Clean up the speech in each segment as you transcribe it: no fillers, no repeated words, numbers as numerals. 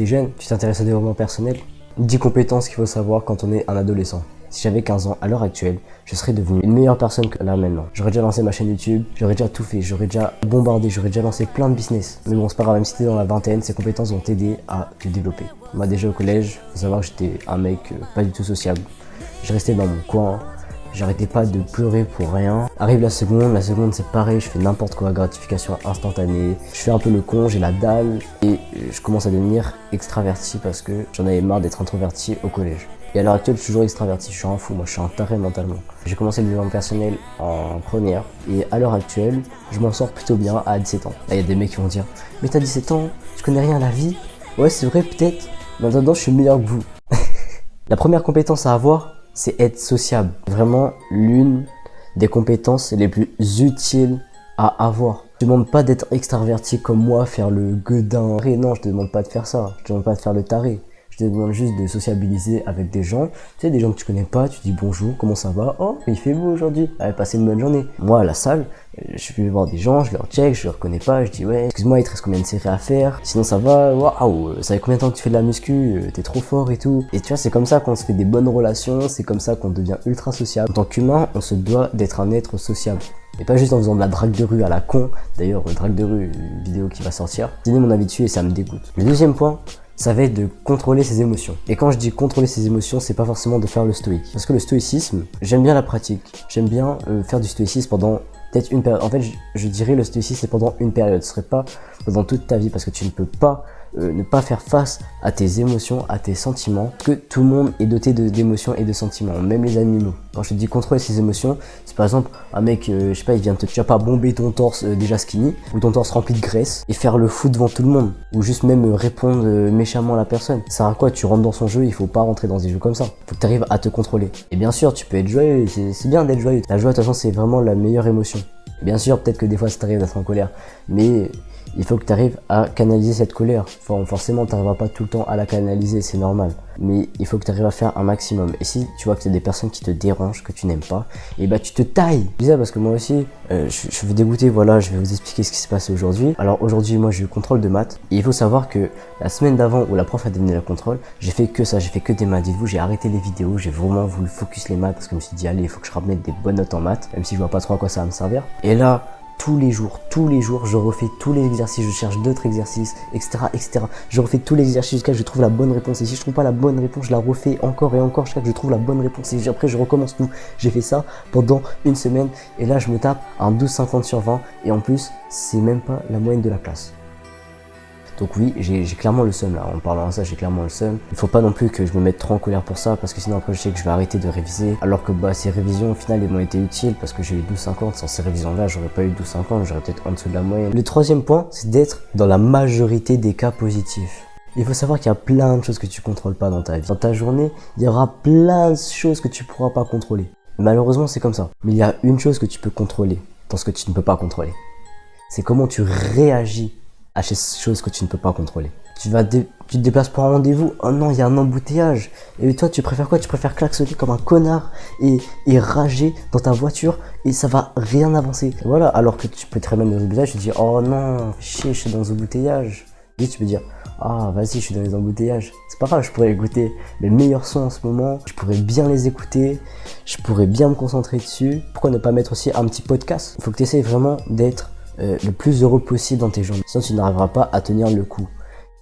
T'es jeune, tu t'intéresses au développement personnel. 10 compétences qu'il faut savoir quand on est un adolescent. Si j'avais 15 ans à l'heure actuelle, je serais devenu une meilleure personne que là maintenant. J'aurais déjà lancé ma chaîne YouTube, j'aurais déjà tout fait, j'aurais déjà bombardé, j'aurais déjà lancé plein de business. Mais bon, c'est pas grave, même si t'es dans la vingtaine, ces compétences vont t'aider à te développer. Moi déjà au collège, faut savoir que j'étais un mec pas du tout sociable. Je restais dans mon coin, j'arrêtais pas de pleurer pour rien. Arrive la seconde c'est pareil, je fais n'importe quoi, gratification instantanée. Je fais un peu le con, j'ai la dalle et je commence à devenir extraverti parce que j'en avais marre d'être introverti au collège. Et à l'heure actuelle, je suis toujours extraverti, je suis un fou, moi je suis un taré mentalement. J'ai commencé le développement personnel en première et à l'heure actuelle, je m'en sors plutôt bien à 17 ans. Là, il y a des mecs qui vont dire « Mais t'as 17 ans, tu connais rien à la vie ?» Ouais, c'est vrai peut-être, mais en attendant, je suis meilleur que vous. La première compétence à avoir, c'est être sociable. Vraiment l'une des compétences les plus utiles à avoir. Je te demande pas d'être extraverti comme moi, faire le gueudin. Non, je te demande pas de faire ça, je te demande pas de faire le taré. Je te demande juste de sociabiliser avec des gens. Tu sais, des gens que tu connais pas, tu dis bonjour, comment ça va? Oh, il fait beau aujourd'hui. Allez, passez une bonne journée. Moi, à la salle, je vais voir des gens, je leur check, je les reconnais pas, je dis ouais, excuse-moi, il te reste combien de séries à faire? Sinon ça va, waouh, ça fait combien de temps que tu fais de la muscu? T'es trop fort et tout. Et tu vois, c'est comme ça qu'on se fait des bonnes relations, c'est comme ça qu'on devient ultra sociable. En tant qu'humain, on se doit d'être un être sociable. Et pas juste en faisant de la drague de rue à la con. D'ailleurs, drague de rue, une vidéo qui va sortir. J'ai donné mon avis dessus et ça me dégoûte. Le deuxième point, ça va être de contrôler ses émotions. Et quand je dis contrôler ses émotions, c'est pas forcément de faire le stoïque. Parce que le stoïcisme, j'aime bien la pratique. J'aime bien faire du stoïcisme pendant peut-être une période. En fait, je dirais le stoïcisme c'est pendant une période. Ce serait pas pendant toute ta vie parce que tu ne peux pas ne pas faire face à tes émotions, à tes sentiments. Que tout le monde est doté d'émotions et de sentiments, même les animaux. Quand je te dis contrôler ses émotions, c'est par exemple un mec, je sais pas, il vient tu vas pas bomber ton torse déjà skinny ou ton torse rempli de graisse et faire le fou devant tout le monde ou juste même répondre méchamment à la personne. Ça sert à quoi? Tu rentres dans son jeu, il faut pas rentrer dans des jeux comme ça. Faut que tu arrives à te contrôler. Et bien sûr, tu peux être joyeux, c'est bien d'être joyeux. La joie, de toute façon, c'est vraiment la meilleure émotion. Bien sûr, peut-être que des fois, ça t'arrive d'être en colère, mais il faut que tu arrives à canaliser cette colère. Forcément, tu n'arriveras pas tout le temps à la canaliser, c'est normal. Mais il faut que tu arrives à faire un maximum. Et si tu vois que c'est des personnes qui te dérangent, que tu n'aimes pas, et bah tu te tailles. Je dis ça parce que moi aussi, je vais dégoûter, voilà, je vais vous expliquer ce qui s'est passé aujourd'hui. Alors aujourd'hui, moi j'ai eu contrôle de maths. Et il faut savoir que la semaine d'avant où la prof a donné le contrôle, j'ai fait que ça, j'ai fait que des maths. Dites-vous, j'ai arrêté les vidéos, j'ai vraiment voulu focus les maths parce que je me suis dit, allez, il faut que je ramène des bonnes notes en maths, même si je vois pas trop à quoi ça va me servir. Et là, tous les jours, je refais tous les exercices, je cherche d'autres exercices, etc., etc. Je refais tous les exercices jusqu'à ce que je trouve la bonne réponse. Et si je trouve pas la bonne réponse, je la refais encore et encore jusqu'à ce que je trouve la bonne réponse. Et après, je recommence tout. J'ai fait ça pendant une semaine. Et là, je me tape un 12,50 sur 20. Et en plus, c'est même pas la moyenne de la classe. Donc oui, j'ai clairement le seum là, en parlant de ça, j'ai clairement le seum. Il faut pas non plus que je me mette trop en colère pour ça, parce que sinon après je sais que je vais arrêter de réviser. Alors que bah ces révisions au final elles m'ont été utiles, parce que j'ai eu 12,50, sans ces révisions là j'aurais pas eu 12,50, j'aurais peut-être en dessous de la moyenne. Le troisième point, c'est d'être dans la majorité des cas positifs. Il faut savoir qu'il y a plein de choses que tu contrôles pas dans ta vie. Dans ta journée, il y aura plein de choses que tu pourras pas contrôler. Malheureusement c'est comme ça. Mais il y a une chose que tu peux contrôler dans ce que tu ne peux pas contrôler. C'est comment tu réagis à ces choses que tu ne peux pas contrôler. Tu te déplaces pour un rendez-vous, oh non, il y a un embouteillage. Et toi, tu préfères quoi? Tu préfères klaxonner comme un connard et rager dans ta voiture et ça va rien avancer. Voilà, alors que tu peux très bien dans un embouteillage, tu te dis, oh non, chier, je suis dans un embouteillage. Et tu peux dire, ah, vas-y, je suis dans les embouteillages. C'est pas grave, je pourrais écouter mes meilleurs sons en ce moment, je pourrais bien les écouter, je pourrais bien me concentrer dessus. Pourquoi ne pas mettre aussi un petit podcast? Il faut que tu essaies vraiment d'être le plus heureux possible dans tes journées. Sinon, tu n'arriveras pas à tenir le coup.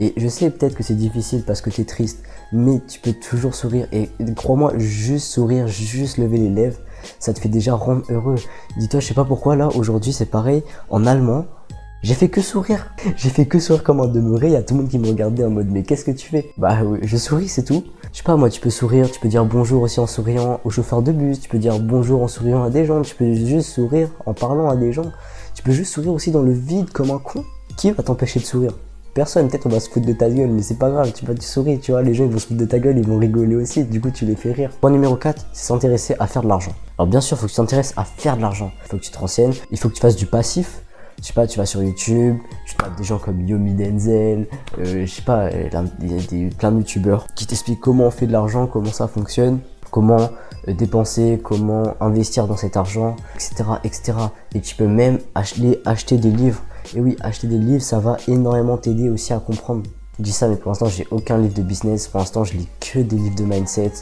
Et je sais peut-être que c'est difficile parce que tu es triste, mais tu peux toujours sourire. Et crois-moi, juste sourire, juste lever les lèvres, ça te fait déjà rendre heureux. Dis-toi, je sais pas pourquoi, là, aujourd'hui, c'est pareil. En allemand, j'ai fait que sourire. J'ai fait que sourire comme un demeuré. Il y a tout le monde qui me regardait en mode, mais qu'est-ce que tu fais? Bah oui, je souris, c'est tout. Je sais pas, moi, tu peux sourire, tu peux dire bonjour aussi en souriant au chauffeur de bus, tu peux dire bonjour en souriant à des gens, tu peux juste sourire en parlant à des gens. Tu peux juste sourire aussi dans le vide comme un con. Qui va t'empêcher de sourire? Personne, peut-être on va se foutre de ta gueule, mais c'est pas grave, tu souris, tu vois, les gens ils vont se foutre de ta gueule, ils vont rigoler aussi, du coup tu les fais rire. Point numéro 4, c'est s'intéresser à faire de l'argent. Alors bien sûr, il faut que tu t'intéresses à faire de l'argent, il faut que tu te renseignes, il faut que tu fasses du passif. Je sais pas, tu vas sur YouTube, tu tapes des gens comme Yomi Denzel, je sais pas, il y a plein de youtubeurs qui t'expliquent comment on fait de l'argent, comment ça fonctionne, comment dépenser, comment investir dans cet argent, etc., etc. Et tu peux même acheter des livres. Et oui, acheter des livres, ça va énormément t'aider aussi à comprendre Je dis ça, mais pour l'instant, j'ai aucun livre de business. Pour l'instant, je lis que des livres de mindset,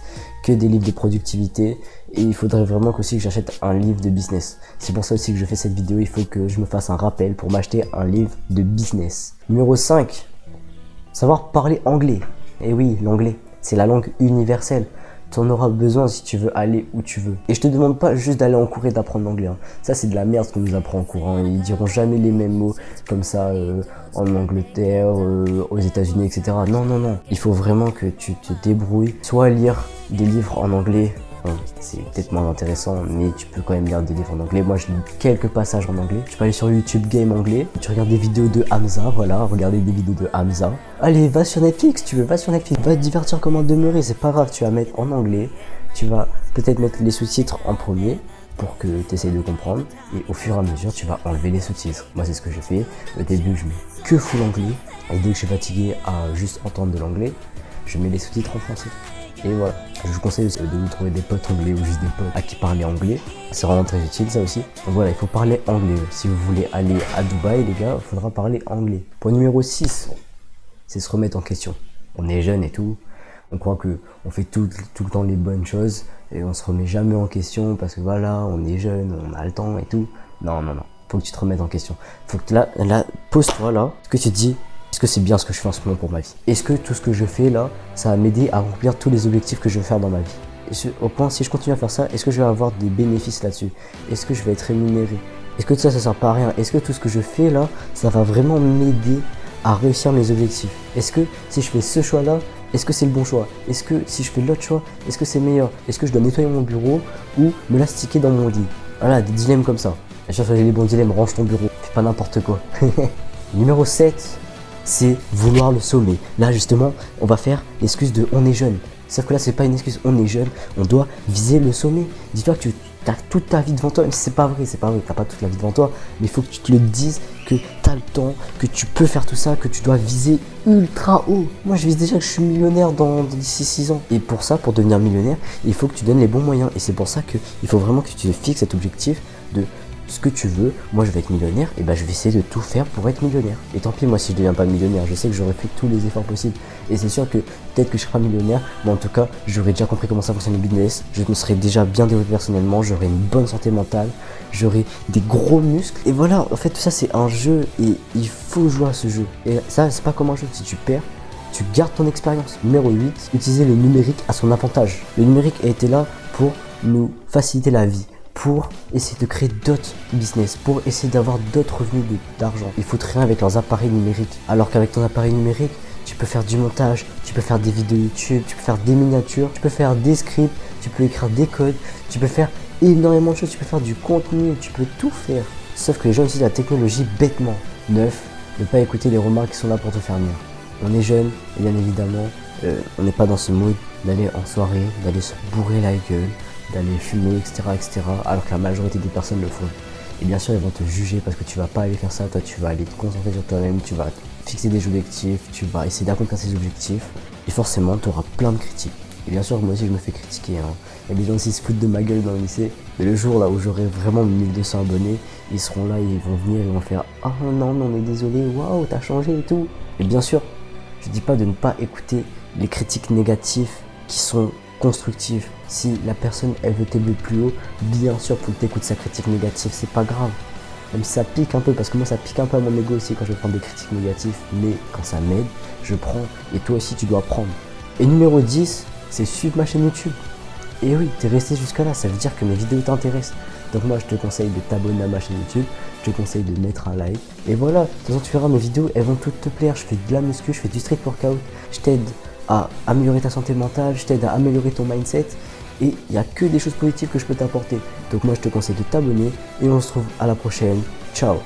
que des livres de productivité. Et il faudrait vraiment aussi que j'achète un livre de business. C'est pour ça aussi que je fais cette vidéo. Il faut que je me fasse un rappel pour m'acheter un livre de business. Numéro 5. Savoir parler anglais. Et oui, l'anglais, c'est la langue universelle. Tu en auras besoin si tu veux aller où tu veux. Et je te demande pas juste d'aller en cours et d'apprendre l'anglais. Hein. Ça, c'est de la merde ce qu'on nous apprend en cours. Hein. Ils diront jamais les mêmes mots comme ça en Angleterre, aux États-Unis, etc. Non, non, non. Il faut vraiment que tu te débrouilles. Soit lire des livres en anglais. Enfin, c'est peut-être moins intéressant, mais tu peux quand même lire des livres en anglais. Moi, je lis quelques passages en anglais. Tu peux aller sur YouTube Game Anglais. Tu regardes des vidéos de Hamza, voilà, regarder des vidéos de Hamza. Allez, va sur Netflix, tu veux, va sur Netflix. Va te divertir comment demeurer, c'est pas grave. Tu vas mettre en anglais. Tu vas peut-être mettre les sous-titres en premier pour que tu essayes de comprendre. Et au fur et à mesure, tu vas enlever les sous-titres. Moi, c'est ce que j'ai fait. Au début, je mets que full anglais. Et dès que je suis fatigué à juste entendre de l'anglais, je mets les sous-titres en français. Et voilà, je vous conseille aussi de vous trouver des potes anglais ou juste des potes à qui parler anglais. C'est vraiment très utile ça aussi. Donc voilà, il faut parler anglais. Si vous voulez aller à Dubaï, les gars, il faudra parler anglais. Point numéro 6, c'est se remettre en question. On est jeune et tout. On croit que on fait tout le temps les bonnes choses et on se remet jamais en question parce que voilà, on est jeune, on a le temps et tout. Non, non, non. Faut que tu te remettes en question. Faut que là, pose-toi là. Ce que tu te dis, est-ce que c'est bien ce que je fais en ce moment pour ma vie? Est-ce que tout ce que je fais là, ça va m'aider à remplir tous les objectifs que je veux faire dans ma vie? Au point, si je continue à faire ça, est-ce que je vais avoir des bénéfices là-dessus? Est-ce que je vais être rémunéré? Est-ce que tout ça, ça sert pas à rien? Est-ce que tout ce que je fais là, ça va vraiment m'aider à réussir mes objectifs? Est-ce que si je fais ce choix-là, est-ce que c'est le bon choix? Est-ce que si je fais l'autre choix, est-ce que c'est meilleur? Est-ce que je dois nettoyer mon bureau ou me l'astiquer dans mon lit? Voilà, des dilemmes comme ça. À chaque fois, j'ai les bons dilemmes, range ton bureau, fais pas n'importe quoi. Numéro 7. C'est vouloir le sommet. Là justement, on va faire l'excuse de on est jeune. Sauf que là, c'est pas une excuse, on est jeune, on doit viser le sommet. Dis-toi que tu as toute ta vie devant toi, même si c'est pas vrai, t'as pas toute la vie devant toi, mais il faut que tu te le dises, que tu as le temps, que tu peux faire tout ça, que tu dois viser ultra haut. Moi, je vise déjà que je suis millionnaire d'ici 6 ans. Et pour ça, pour devenir millionnaire, il faut que tu donnes les bons moyens. Et c'est pour ça qu'il faut vraiment que tu te fixes cet objectif de ce que tu veux. Moi je vais être millionnaire, et ben je vais essayer de tout faire pour être millionnaire. Et tant pis moi si je deviens pas millionnaire, je sais que j'aurais fait tous les efforts possibles. Et c'est sûr que peut-être que je serai pas millionnaire, mais en tout cas j'aurais déjà compris comment ça fonctionne le business. Je me serais déjà bien développé personnellement, j'aurais une bonne santé mentale, j'aurais des gros muscles. Et voilà, en fait tout ça c'est un jeu et il faut jouer à ce jeu. Et ça c'est pas comme un jeu, si tu perds, tu gardes ton expérience. Numéro 8, utiliser le numérique à son avantage. Le numérique a été là pour nous faciliter la vie, pour essayer de créer d'autres business, pour essayer d'avoir d'autres revenus d'argent. Ils foutent rien avec leurs appareils numériques. Alors qu'avec ton appareil numérique, tu peux faire du montage, tu peux faire des vidéos YouTube, tu peux faire des miniatures, tu peux faire des scripts, tu peux écrire des codes, tu peux faire énormément de choses, tu peux faire du contenu, tu peux tout faire. Sauf que les gens utilisent la technologie bêtement. 9. Ne pas écouter les remarques qui sont là pour te faire nuire. On est jeune, et bien évidemment, on n'est pas dans ce mode d'aller en soirée, d'aller se bourrer la gueule, d'aller fumer, etc., alors que la majorité des personnes le font. Et bien sûr, ils vont te juger parce que tu vas pas aller faire ça, toi tu vas aller te concentrer sur toi-même, tu vas fixer des objectifs, tu vas essayer d'accomplir ces objectifs, et forcément, tu auras plein de critiques. Et bien sûr, moi aussi, je me fais critiquer. Hein. Il y a des gens qui se foutent de ma gueule dans le lycée, mais le jour là où j'aurai vraiment 1200 abonnés, ils seront là et ils vont venir et ils vont faire « Ah non, mais on est désolé, waouh, t'as changé et tout ». Et bien sûr, je dis pas de ne pas écouter les critiques négatives qui sont constructive. Si la personne elle veut t'élever plus haut, bien sûr faut que t'écoutes sa critique négative, c'est pas grave. Même si ça pique un peu, parce que moi ça pique un peu à mon ego aussi quand je prends des critiques négatives, mais quand ça m'aide, je prends et toi aussi tu dois prendre. Et numéro 10, c'est suivre ma chaîne YouTube. Et oui, t'es resté jusqu'à là, ça veut dire que mes vidéos t'intéressent. Donc moi je te conseille de t'abonner à ma chaîne YouTube, je te conseille de mettre un like. Et voilà, de toute façon tu verras mes vidéos, elles vont toutes te plaire. Je fais de la muscu, je fais du street workout, je t'aide à améliorer ta santé mentale, je t'aide à améliorer ton mindset et il n'y a que des choses positives que je peux t'apporter. Donc moi je te conseille de t'abonner et on se retrouve à la prochaine. Ciao.